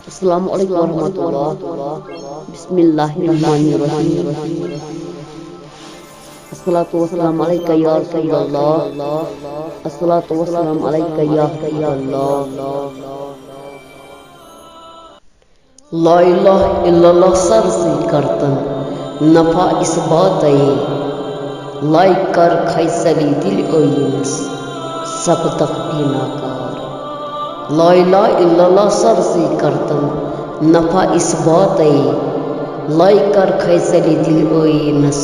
السلام علیکم ورحمۃ اللہ. بسم اللہ الرحمن الرحیم. الصلاۃ والسلام علیک یا رسول اللہ. الصلاۃ والسلام علیک یا حبیب اللہ. لا الہ الا اللہ سر سے کرتن نفع اس بات لائی کر کھیسلی دل اوینس سب تک پینا کار. لا الہ الا اللہ سر سے کرتن نفع اس بات لائی کر کھیسلی دل اوینس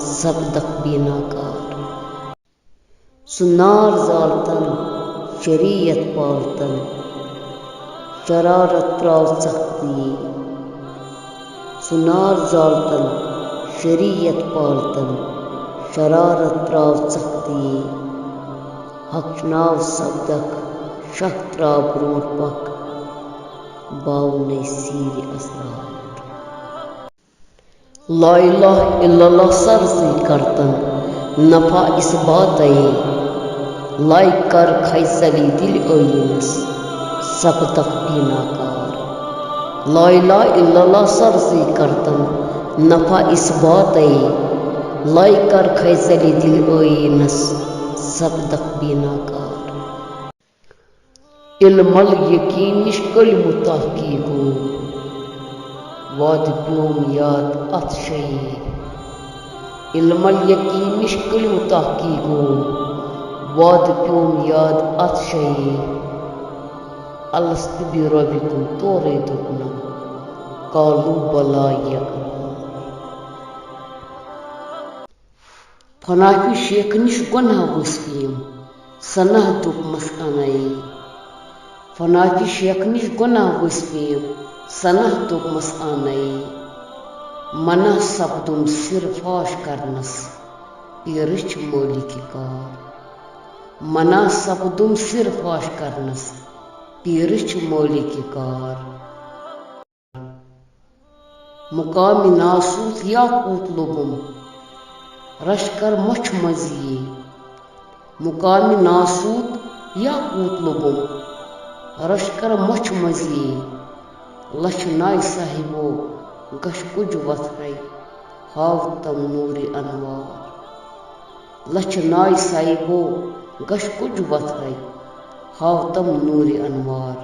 سب تک پینا کار. سنار زالتن شریعت پالتن شرارت تراو سختی. سنار زالتن شریعت پالتن شرارت تراو سختی. حق ناو سبدک شہ تراو برونٹ پک باونے سیر اسرار. لا الہ الا اللہ سر سے کرتن نفع اس بات لائی کر کھیسلی دل اوینس سب تک پینا کار. لا الہ الا اللہ سر سے کرتن نفع اس بات لائی کر کھیسلی دل اوینس سب تک پینا کار. علم الیقین نش کلمہ تحقیقو واد پیوم یاد ات شہی. علم الیقین نش کلمہ تحقیقو واد پیوم یاد ات شہی. الست بربکم تورے دکنا قالوا بلا یقنا. فنافی شیخ نش گناہ وسیم سنہ دک مسکنائی. فنافی شیخ نش گناہ وسیم سنہ دک مسکنائی. منع سپدم سر فاش کرنس پیرچ مولی کی کار. منع سپدم سر فاش کرنس پیرچ مولی کی کار. مقام ناسوت یا کوت لبم رش کر مچھ مزی. مقام ناسوت یا کوت لبم رش کر مچھ مزی. لچھ نائے صاحبو گش کج وتھرے ہاو تم نور انوار. لچھ نائے صاحبو گش کج وتھرے ہاو تم نور انوار.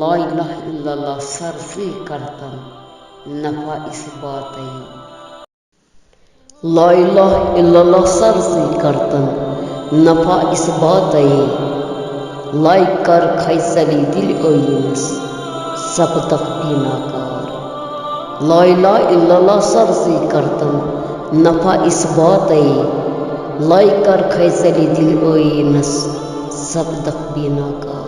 لا الہ الا اللہ سر سے کرتن نفع اس بات لا الہ الا اللہ سر سے کرتن نفع اس بات لائی کر کھیسلی دل اوینس سب تک پینا کار. لا الہ الا اللہ سر سے کرتن نفع اس بات لائی کر کھیسلی دل اوینس سب تک پینا کار.